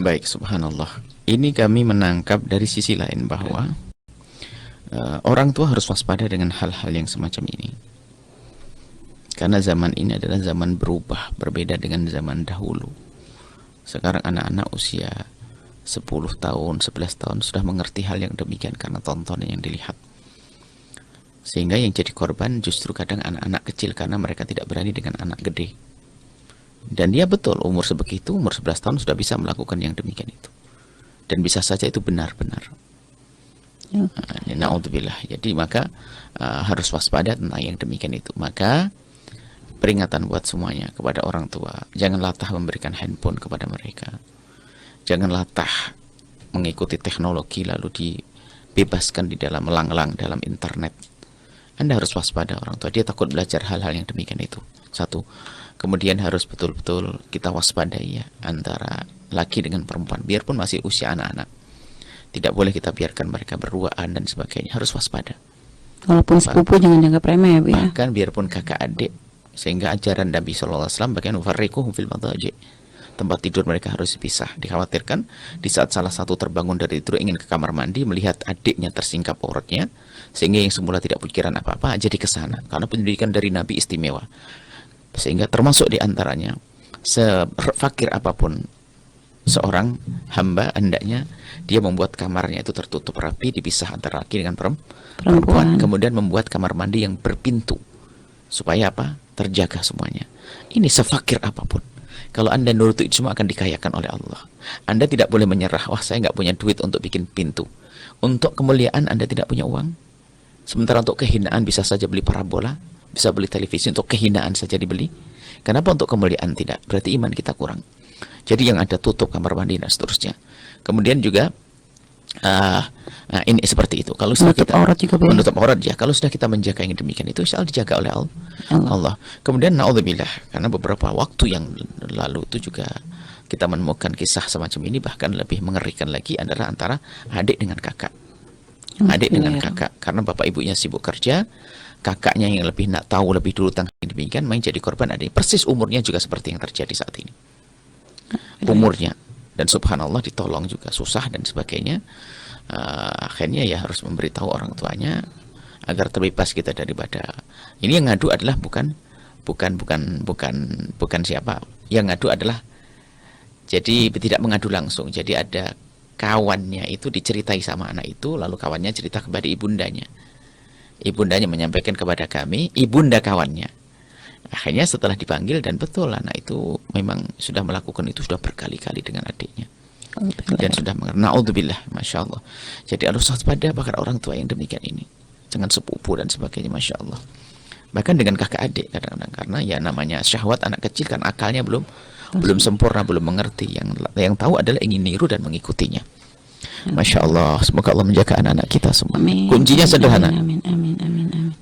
Baik, subhanallah. Ini kami menangkap dari sisi lain bahwa orang tua harus waspada dengan hal-hal yang semacam ini. Karena zaman ini adalah zaman berubah, berbeda dengan zaman dahulu. Sekarang anak-anak usia 10 tahun, 11 tahun sudah mengerti hal yang demikian karena tontonan yang dilihat. Sehingga yang jadi korban justru kadang anak-anak kecil karena mereka tidak berani dengan anak gede. Dan dia betul, umur sebegitu, umur 11 tahun sudah bisa melakukan yang demikian itu. Dan bisa saja itu benar-benar. Na'udzubillah. Jadi maka harus waspada tentang yang demikian itu. Maka peringatan buat semuanya kepada orang tua, jangan latah memberikan handphone kepada mereka. Jangan latah mengikuti teknologi lalu dibebaskan di dalam melang-lang dalam internet. Anda harus waspada orang tua, dia takut belajar hal-hal yang demikian itu. Satu. Kemudian harus betul-betul kita waspadai ya, antara laki dengan perempuan, biarpun masih usia anak-anak. Tidak boleh kita biarkan mereka berduaan dan sebagainya, harus waspada. Walaupun sepupu jangan dianggap remeh ya, Bu ya. Bahkan biarpun kakak adik, sehingga ajaran Nabi SAW bagian ufarriquhum fil madaji'. Tempat tidur mereka harus dipisah. Dikhawatirkan di saat salah satu terbangun dari tidur ingin ke kamar mandi melihat adiknya tersingkap auratnya, sehingga yang semula tidak pikiran apa-apa jadi ke sana. Karena pendidikan dari Nabi istimewa. Sehingga termasuk di antaranya sefakir apapun seorang hamba, hendaknya dia membuat kamarnya itu tertutup rapi, dipisah antara laki dengan perempuan. Kemudian membuat kamar mandi yang berpintu. Supaya apa? Terjaga semuanya. Ini sefakir apapun. Kalau Anda nurut itu semua akan dikayakan oleh Allah. Anda tidak boleh menyerah. Wah, saya nggak punya duit untuk bikin pintu. Untuk kemuliaan Anda tidak punya uang. Sementara untuk kehinaan bisa saja beli parabola, bisa beli televisi. Untuk kehinaan saja dibeli. Kenapa untuk kemuliaan tidak? Berarti iman kita kurang. Jadi yang ada tutup kamar mandi dan seterusnya. Kemudian juga ini seperti itu. Kalau sudah kita menutup aurat ya, kalau sudah kita menjaga yang demikian itu, insya Allah dijaga oleh Allah. Kemudian naudzubillah, karena beberapa waktu yang lalu itu juga kita menemukan kisah semacam ini, bahkan lebih mengerikan lagi adalah antara adik dengan kakak. Adik dengan kakak, karena bapak ibunya sibuk kerja, kakaknya yang lebih nak tahu lebih dulu tentang yang demikian, main jadi korban adik. Persis umurnya juga seperti yang terjadi saat ini. Umurnya. Dan subhanallah ditolong juga susah dan sebagainya. Akhirnya ya harus memberitahu orang tuanya agar terbebas kita daripada ini. Yang ngadu adalah bukan siapa yang ngadu adalah, jadi tidak mengadu langsung, jadi ada kawannya itu diceritai sama anak itu, lalu kawannya cerita kepada ibundanya menyampaikan kepada kami, ibunda kawannya. Akhirnya setelah dipanggil, dan betul anak itu memang sudah melakukan itu sudah berkali-kali dengan adiknya. Dan sudah mengenal, naudzubillah, masya Allah. Jadi harus waspada bahkan orang tua yang demikian ini, jangan sepupu dan sebagainya, masya Allah. Bahkan dengan kakak adik kadang-kadang, karena ya namanya syahwat anak kecil kan, akalnya belum sempurna, belum mengerti. Yang tahu adalah ingin niru dan mengikutinya. Masya Allah, semoga Allah menjaga anak-anak kita semua. Amin. Kuncinya sederhana. Amin.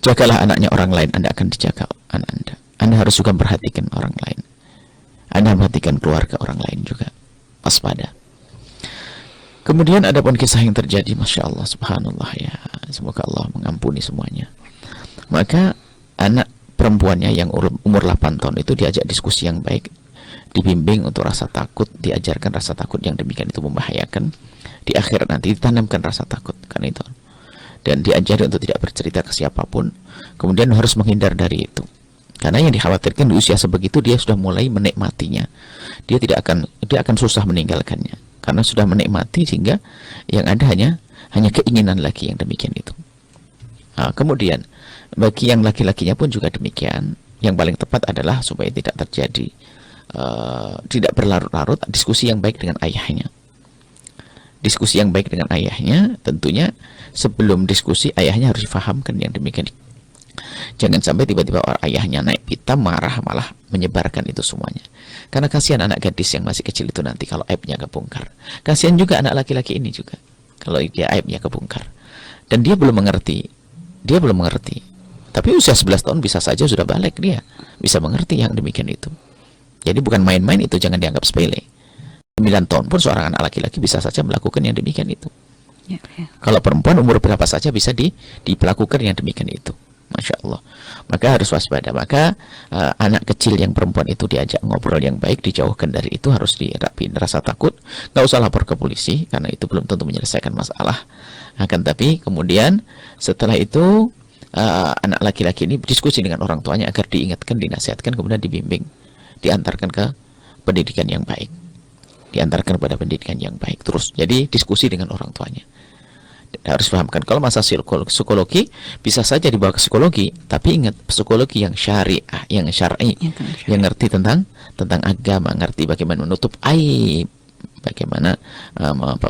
Jagalah anaknya orang lain, Anda akan dijaga anak Anda. Anda harus juga memperhatikan orang lain. Anda memperhatikan keluarga orang lain juga. Waspada. Kemudian ada pun kisah yang terjadi, masya Allah, subhanallah ya. Semoga Allah mengampuni semuanya. Maka anak perempuannya yang umur 8 tahun itu diajak diskusi yang baik, dibimbing untuk rasa takut, diajarkan rasa takut yang demikian itu membahayakan. Di akhir nanti ditanamkan rasa takut karena itu, dan diajari untuk tidak bercerita ke siapapun. Kemudian harus menghindar dari itu, karena yang dikhawatirkan di usia sebegitu dia sudah mulai menikmatinya. Dia akan susah meninggalkannya karena sudah menikmati, sehingga yang ada hanya keinginan lagi yang demikian itu. Kemudian bagi yang laki-lakinya pun juga demikian. Yang paling tepat adalah supaya tidak terjadi tidak berlarut-larut, diskusi yang baik dengan ayahnya. Diskusi yang baik dengan ayahnya, tentunya sebelum diskusi ayahnya harus difahamkan yang demikian. Jangan sampai tiba-tiba ayahnya naik pitam, marah, malah menyebarkan itu semuanya. Karena kasihan anak gadis yang masih kecil itu nanti kalau aibnya kebongkar. Kasihan juga anak laki-laki ini juga kalau dia aibnya kebongkar. Dan dia belum mengerti. Tapi usia 11 tahun bisa saja sudah balik, dia bisa mengerti yang demikian itu. Jadi bukan main-main itu, jangan dianggap sepele. 9 tahun pun seorang anak laki-laki bisa saja melakukan yang demikian itu. Kalau perempuan umur berapa saja bisa dilakukan yang demikian itu. Masya Allah. Maka harus waspada. Maka anak kecil yang perempuan itu diajak ngobrol yang baik, dijauhkan dari itu, harus dirapiin rasa takut. Nggak usah lapor ke polisi, karena itu belum tentu menyelesaikan masalah. Akan tapi kemudian setelah itu anak laki-laki ini berdiskusi dengan orang tuanya agar diingatkan, dinasihatkan, kemudian dibimbing, diantarkan ke pendidikan yang baik. Diantarkan kepada pendidikan yang baik terus. Jadi diskusi dengan orang tuanya. Harus pahamkan kalau masa psikologi bisa saja dibawa ke psikologi, tapi ingat psikologi yang syariah, yang syar'i, yang ngerti tentang agama, ngerti bagaimana menutup aib, bagaimana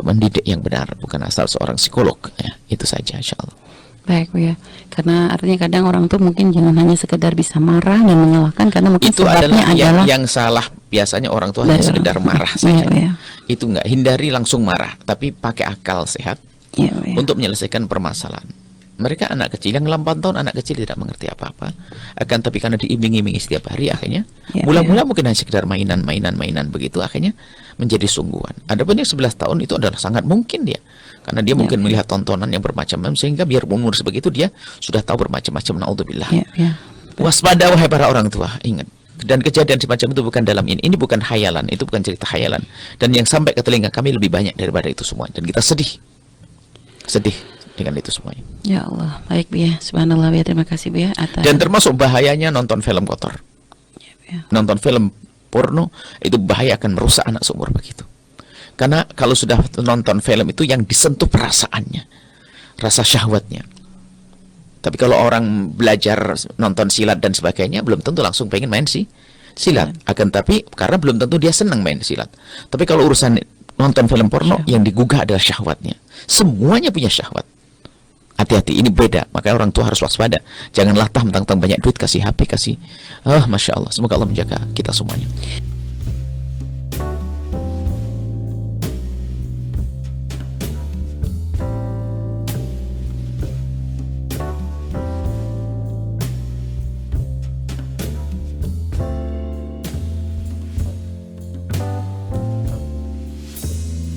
mendidik yang benar, bukan asal seorang psikolog. Ya, itu saja, insyaallah. Baik Bu ya, karena artinya kadang orang tuh mungkin jangan hanya sekedar bisa marah dan menyalahkan, karena mungkin itu sebabnya adalah yang salah. Biasanya orang tua hanya sekedar marah saja. Itu enggak, hindari langsung marah, tapi pakai akal sehat untuk menyelesaikan permasalahan. Mereka anak kecil, yang 8 tahun anak kecil tidak mengerti apa-apa. Akan tapi karena diiming-imingi setiap hari, akhirnya mula-mula mungkin hanya sekedar mainan begitu, akhirnya menjadi sungguhan. Adapun yang 11 tahun itu adalah sangat mungkin dia, karena dia mungkin melihat tontonan yang bermacam-macam, sehingga biar umur sebegitu dia sudah tahu bermacam-macam. Naudzubillah. Waspada wahai para orang tua, ingat. Dan kejadian semacam itu bukan dalam ini bukan khayalan, itu bukan cerita khayalan. Dan yang sampai ke telinga kami lebih banyak daripada itu semua. Dan kita sedih dengan itu semuanya. Ya Allah, baik Bu ya. Subhanallah ya, terima kasih Bu ya atas. Dan termasuk bahayanya nonton film kotor. Nonton film porno itu bahaya, akan merusak anak seumur begitu. Karena kalau sudah nonton film itu yang disentuh perasaannya, rasa syahwatnya. Tapi kalau orang belajar nonton silat dan sebagainya, belum tentu langsung pengen main silat. Akan tapi karena belum tentu dia senang main silat. Tapi kalau urusan nonton film porno, yang digugah adalah syahwatnya. Semuanya punya syahwat. Hati-hati, ini beda. Makanya orang tua harus waspada. Janganlah mentang-mentang banyak duit kasih HP, kasih. Masya Allah. Semoga Allah menjaga kita semuanya.